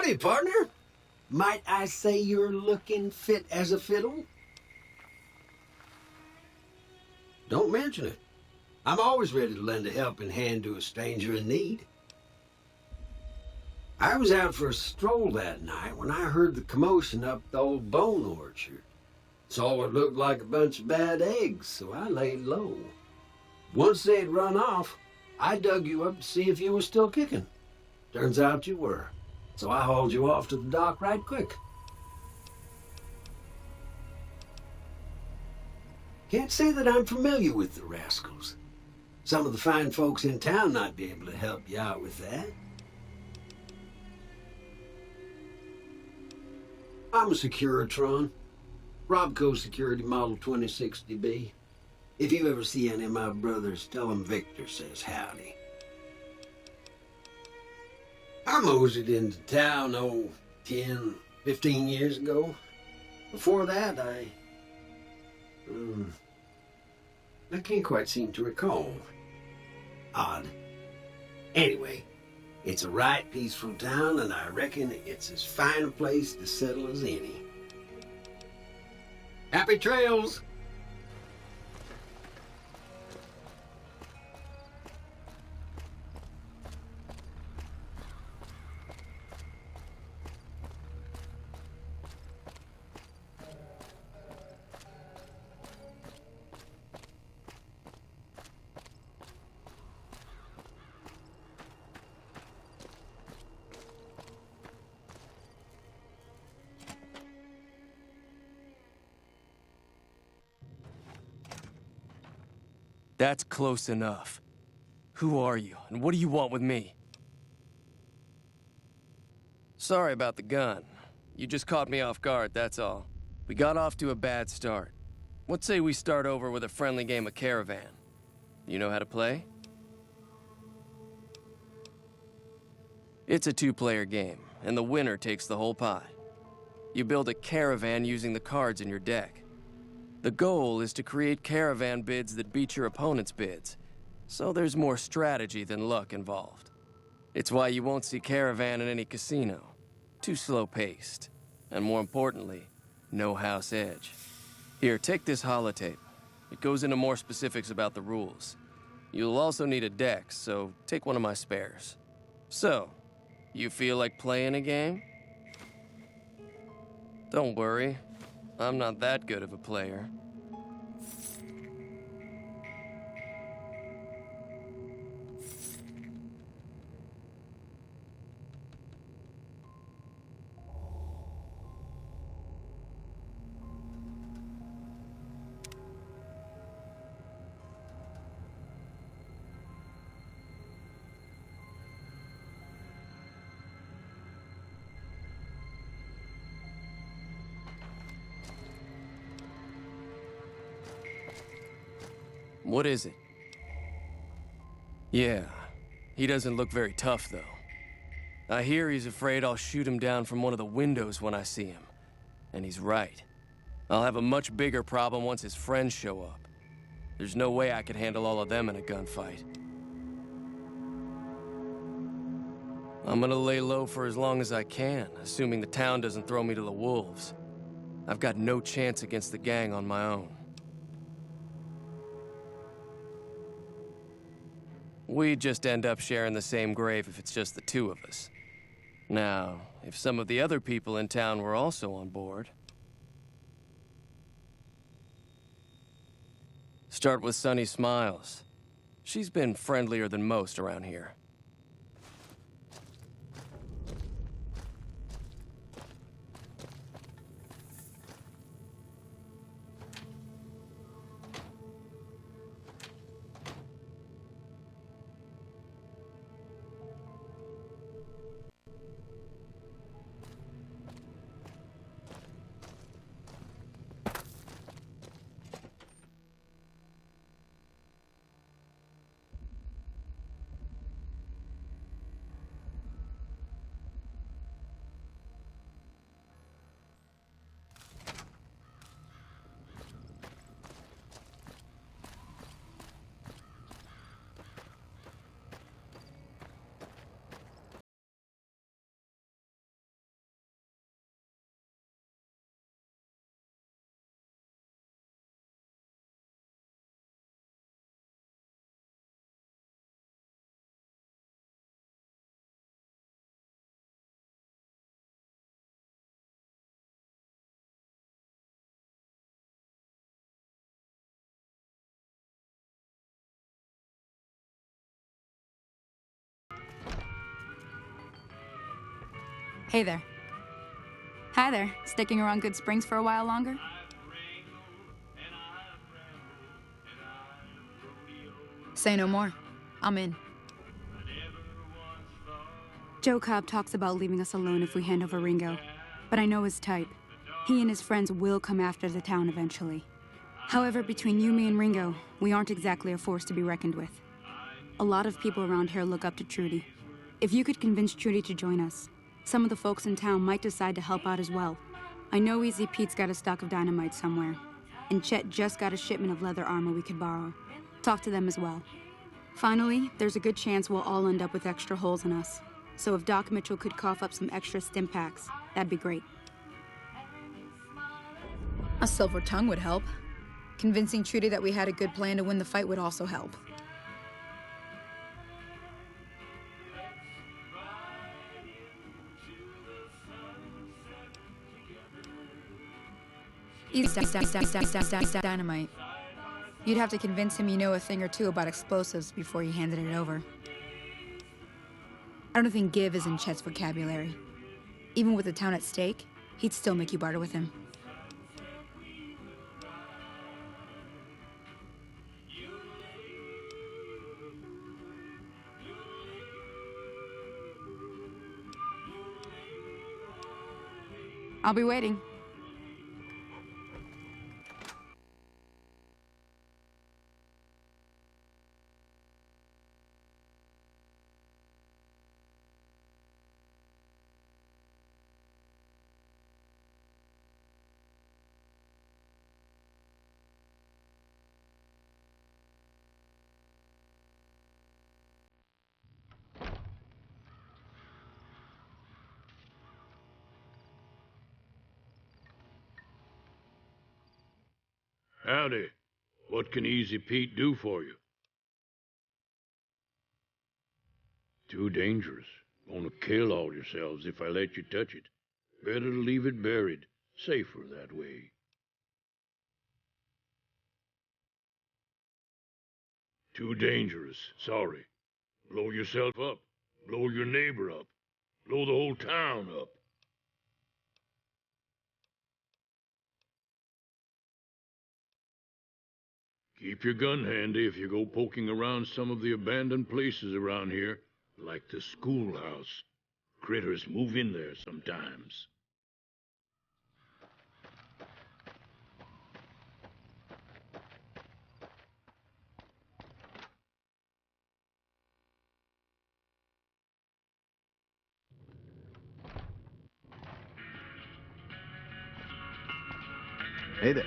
Howdy, partner. Might I say you're looking fit as a fiddle? Don't mention it. I'm always ready to lend a helping hand to a stranger in need. I was out for a stroll that night when I heard the commotion up the old bone orchard. Saw what looked like a bunch of bad eggs, so I laid low. Once they'd run off, I dug you up to see if you were still kicking. Turns out you were, so I hauled you off to the dock right quick. Can't say that I'm familiar with the rascals. Some of the fine folks in town might be able to help you out with that. I'm a Securitron. Robco Security Model 2060B. If you ever see any of my brothers, tell them Victor says howdy. I moseyed into town, 10, 15 years ago. Before that, I can't quite seem to recall. Odd. Anyway, it's a right peaceful town, and I reckon it's as fine a place to settle as any. Happy trails! That's close enough. Who are you, and what do you want with me? Sorry about the gun. You just caught me off guard, that's all. We got off to a bad start. What say we start over with a friendly game of Caravan? You know how to play? It's a two-player game, and the winner takes the whole pie. You build a caravan using the cards in your deck. The goal is to create caravan bids that beat your opponent's bids, so there's more strategy than luck involved. It's why you won't see caravan in any casino. Too slow-paced, and more importantly, no house edge. Here, take this holotape. It goes into more specifics about the rules. You'll also need a deck, so take one of my spares. So, you feel like playing a game? Don't worry. I'm not that good of a player. What is it? Yeah, he doesn't look very tough, though. I hear he's afraid I'll shoot him down from one of the windows when I see him. And he's right. I'll have a much bigger problem once his friends show up. There's no way I could handle all of them in a gunfight. I'm gonna lay low for as long as I can, assuming the town doesn't throw me to the wolves. I've got no chance against the gang on my own. We'd just end up sharing the same grave if it's just the two of us. Now, if some of the other people in town were also on board... Start with Sunny Smiles. She's been friendlier than most around here. Hey there. Hi there. Sticking around Good Springs for a while longer? Say no more. I'm in. Joe Cobb talks about leaving us alone if we hand over Ringo, but I know his type. He and his friends will come after the town eventually. However, between you, me, and Ringo, we aren't exactly a force to be reckoned with. A lot of people around here look up to Trudy. If you could convince Trudy to join us, some of the folks in town might decide to help out as well. I know Easy Pete's got a stock of dynamite somewhere, and Chet just got a shipment of leather armor we could borrow. Talk to them as well. Finally, there's a good chance we'll all end up with extra holes in us. So if Doc Mitchell could cough up some extra stim packs, that'd be great. A silver tongue would help. Convincing Trudy that we had a good plan to win the fight would also help. Dynamite. You'd have to convince him you know a thing or two about explosives before you handed it over. I don't think give is in Chet's vocabulary. Even with the town at stake, he'd still make you barter with him. I'll be waiting. Howdy. What can Easy Pete do for you? Too dangerous. Gonna kill all yourselves if I let you touch it. Better to leave it buried. Safer that way. Too dangerous. Sorry. Blow yourself up. Blow your neighbor up. Blow the whole town up. Keep your gun handy if you go poking around some of the abandoned places around here, like the schoolhouse. Critters move in there sometimes. Hey there.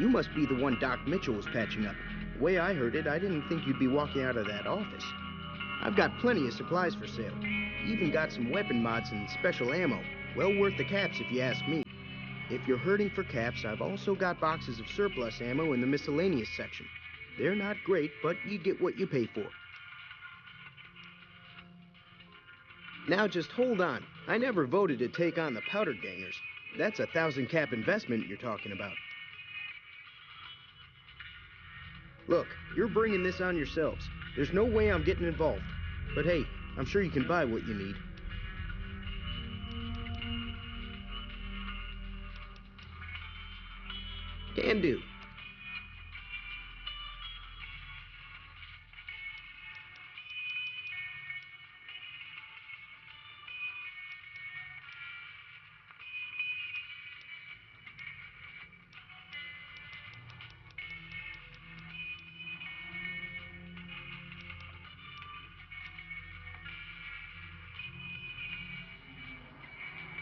You must be the one Doc Mitchell was patching up. The way I heard it, I didn't think you'd be walking out of that office. I've got plenty of supplies for sale. Even got some weapon mods and special ammo. Well worth the caps if you ask me. If you're hurting for caps, I've also got boxes of surplus ammo in the miscellaneous section. They're not great, but you get what you pay for. Now just hold on. I never voted to take on the powder gangers. That's a 1,000 cap investment you're talking about. Look, you're bringing this on yourselves. There's no way I'm getting involved. But hey, I'm sure you can buy what you need. Can do.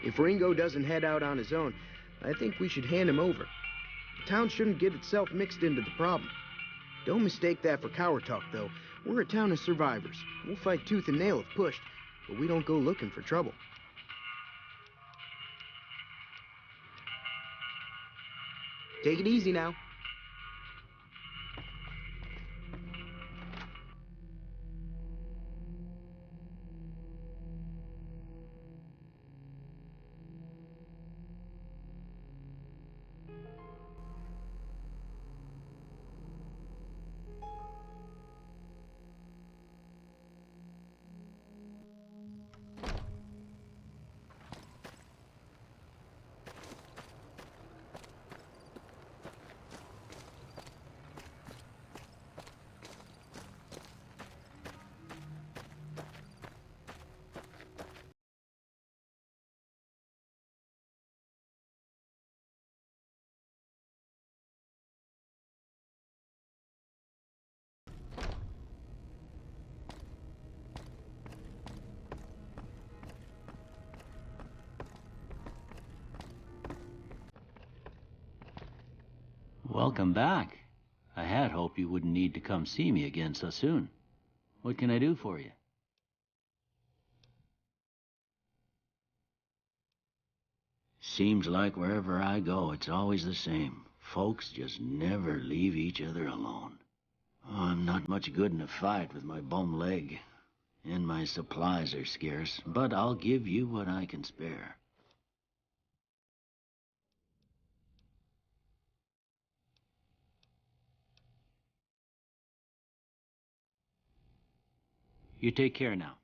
If Ringo doesn't head out on his own, I think we should hand him over. The town shouldn't get itself mixed into the problem. Don't mistake that for coward talk, though. We're a town of survivors. We'll fight tooth and nail if pushed, but we don't go looking for trouble. Take it easy now. Welcome back. I had hoped you wouldn't need to come see me again so soon. What can I do for you? Seems like wherever I go, it's always the same. Folks just never leave each other alone. Oh, I'm not much good in a fight with my bum leg. And my supplies are scarce, but I'll give you what I can spare. You take care now.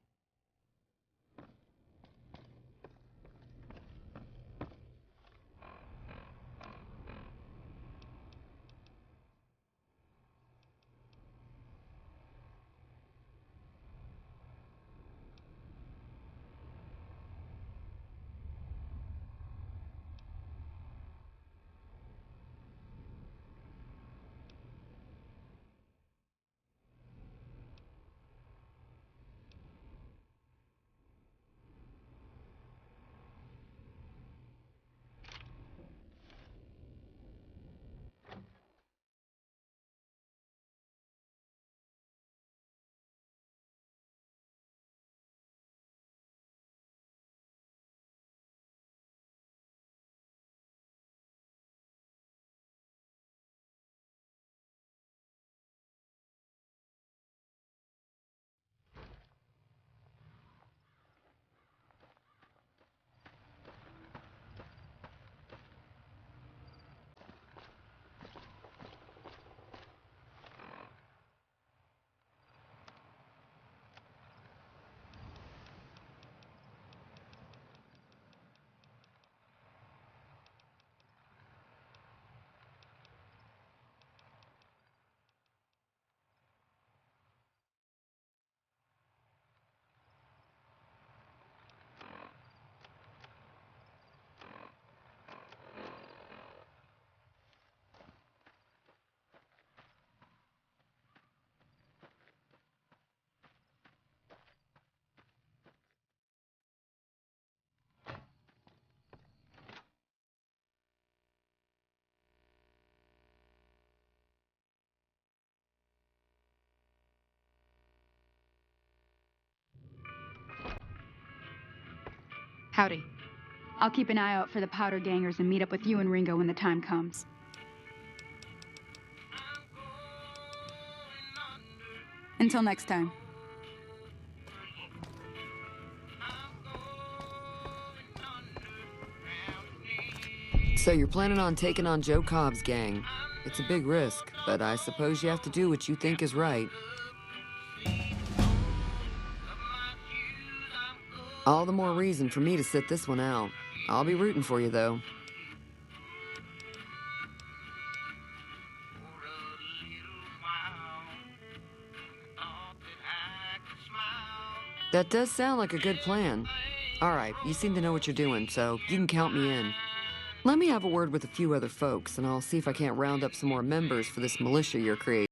Howdy. I'll keep an eye out for the powder gangers and meet up with you and Ringo when the time comes. Until next time. So you're planning on taking on Joe Cobb's gang. It's a big risk, but I suppose you have to do what you think is right. All the more reason for me to sit this one out. I'll be rooting for you, though. That does sound like a good plan. All right, you seem to know what you're doing, so you can count me in. Let me have a word with a few other folks, and I'll see if I can't round up some more members for this militia you're creating.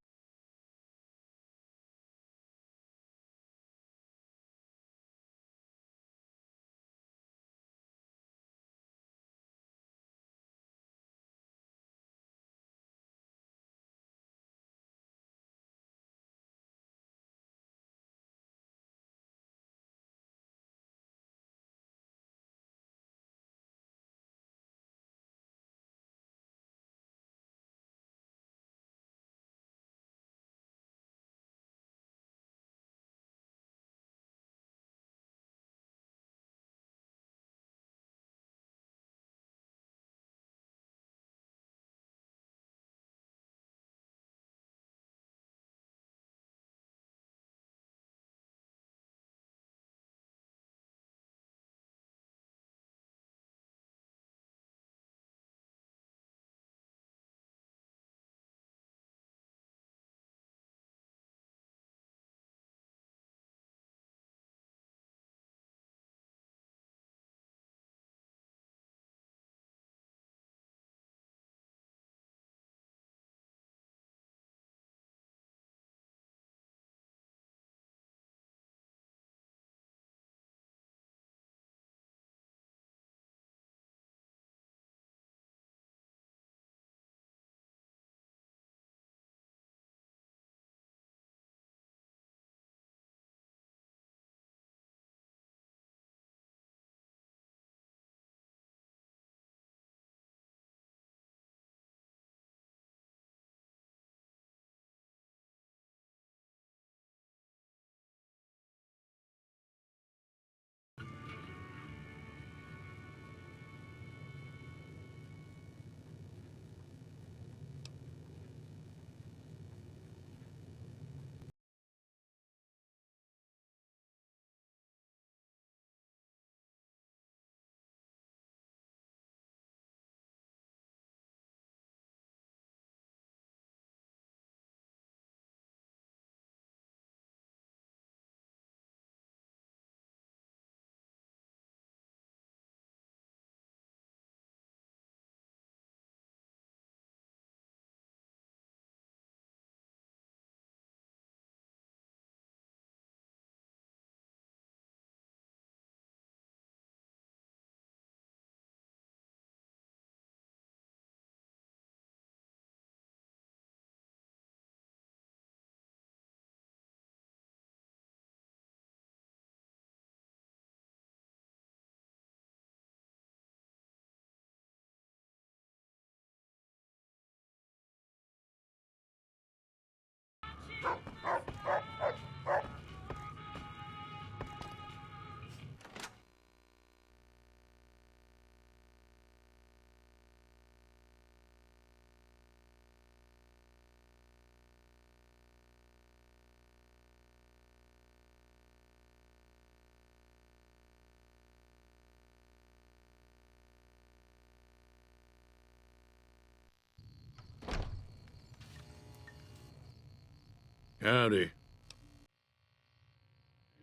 Howdy.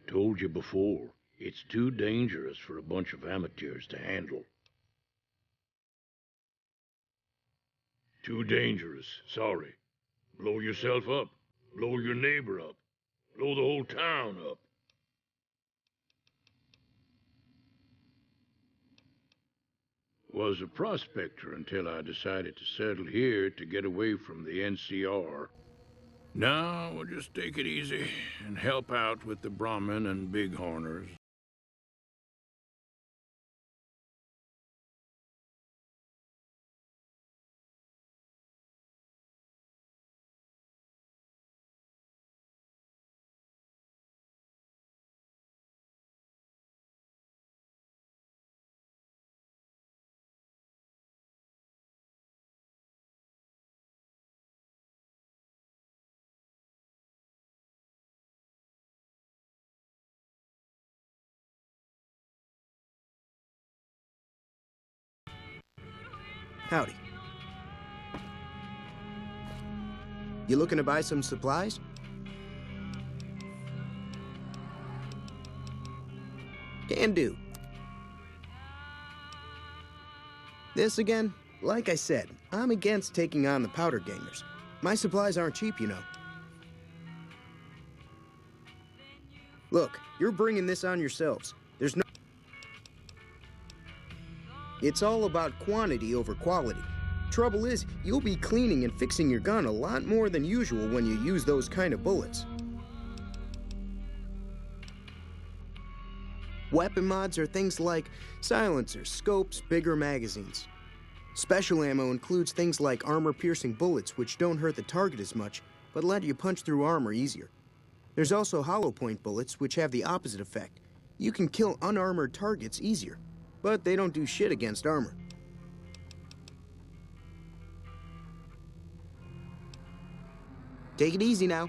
Told you before, it's too dangerous for a bunch of amateurs to handle. Too dangerous, sorry. Blow yourself up. Blow your neighbor up. Blow the whole town up. Was a prospector until I decided to settle here to get away from the NCR. Now we'll just take it easy and help out with the Brahmin and Bighorners. Howdy. You looking to buy some supplies? Can do. This again? Like I said, I'm against taking on the powder gangers. My supplies aren't cheap, you know. Look, you're bringing this on yourselves. There's no... It's all about quantity over quality. Trouble is, you'll be cleaning and fixing your gun a lot more than usual when you use those kind of bullets. Weapon mods are things like silencers, scopes, bigger magazines. Special ammo includes things like armor-piercing bullets, which don't hurt the target as much, but let you punch through armor easier. There's also hollow point bullets, which have the opposite effect. You can kill unarmored targets easier, but they don't do shit against armor. Take it easy now.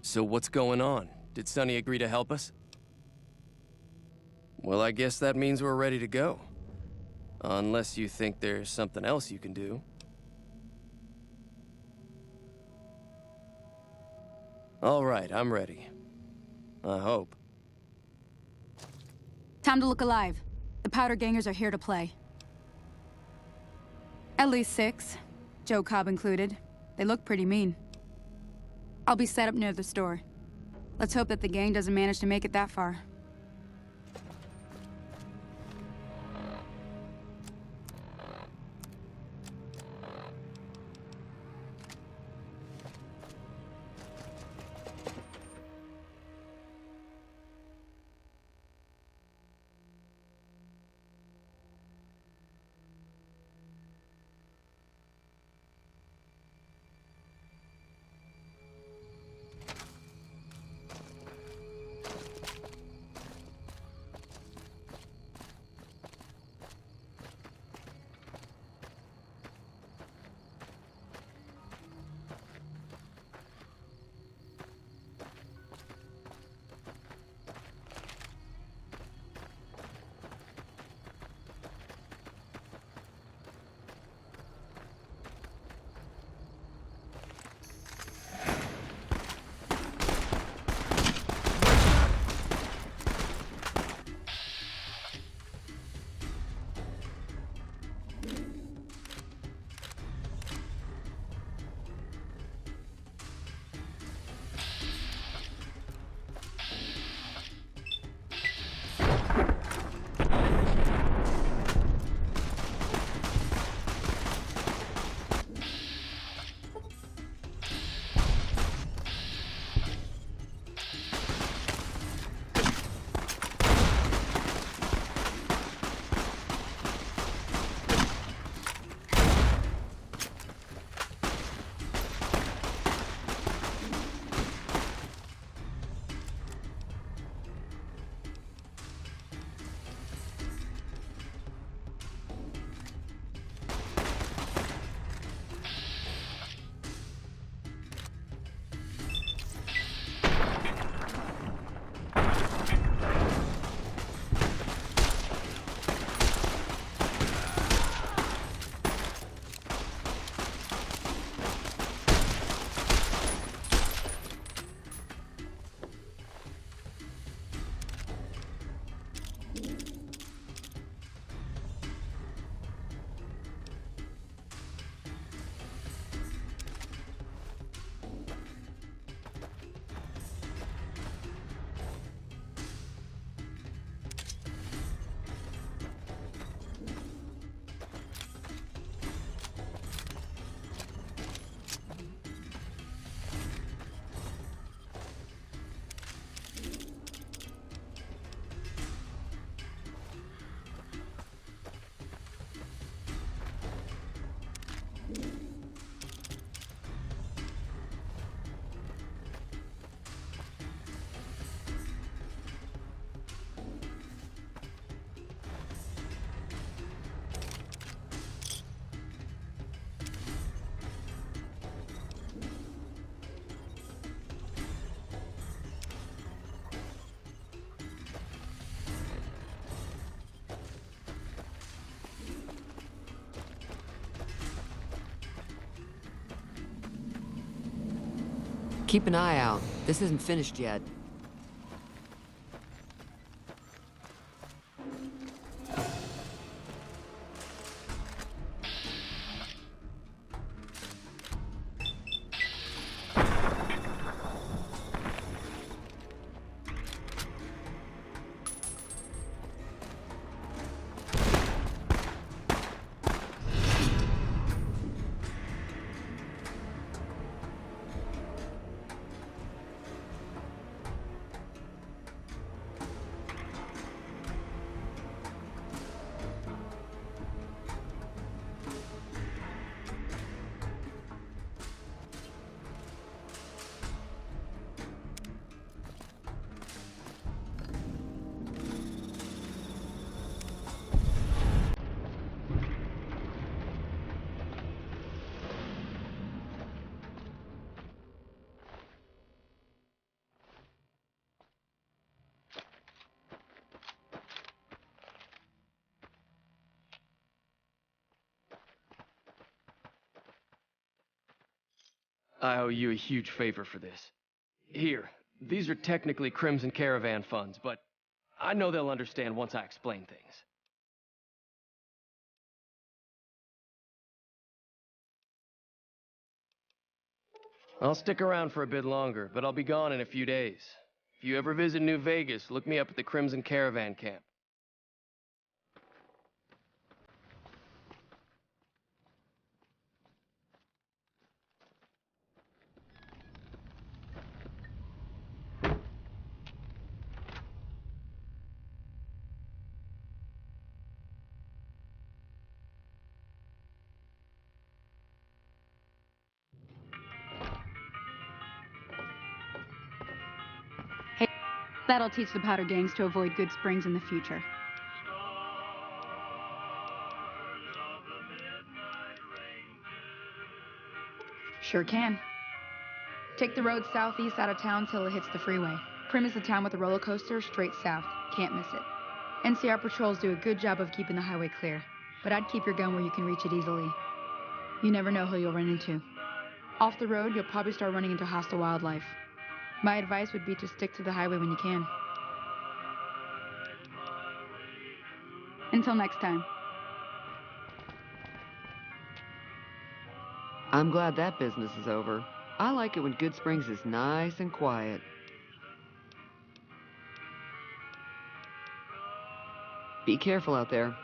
So what's going on? Did Sonny agree to help us? Well, I guess that means we're ready to go. Unless you think there's something else you can do. All right, I'm ready. I hope. Time to look alive. The powder gangers are here to play. At least 6, Joe Cobb included. They look pretty mean. I'll be set up near the store. Let's hope that the gang doesn't manage to make it that far. Keep an eye out. This isn't finished yet. I owe you a huge favor for this. Here, these are technically Crimson Caravan funds, but I know they'll understand once I explain things. I'll stick around for a bit longer, but I'll be gone in a few days. If you ever visit New Vegas, look me up at the Crimson Caravan camp. Hey, that'll teach the powder gangs to avoid Good Springs in the future. Sure can. Take the road southeast out of town till it hits the freeway. Prim is the town with a roller coaster straight south. Can't miss it. NCR patrols do a good job of keeping the highway clear, but I'd keep your gun where you can reach it easily. You never know who you'll run into. Off the road, you'll probably start running into hostile wildlife. My advice would be to stick to the highway when you can. Until next time. I'm glad that business is over. I like it when Good Springs is nice and quiet. Be careful out there.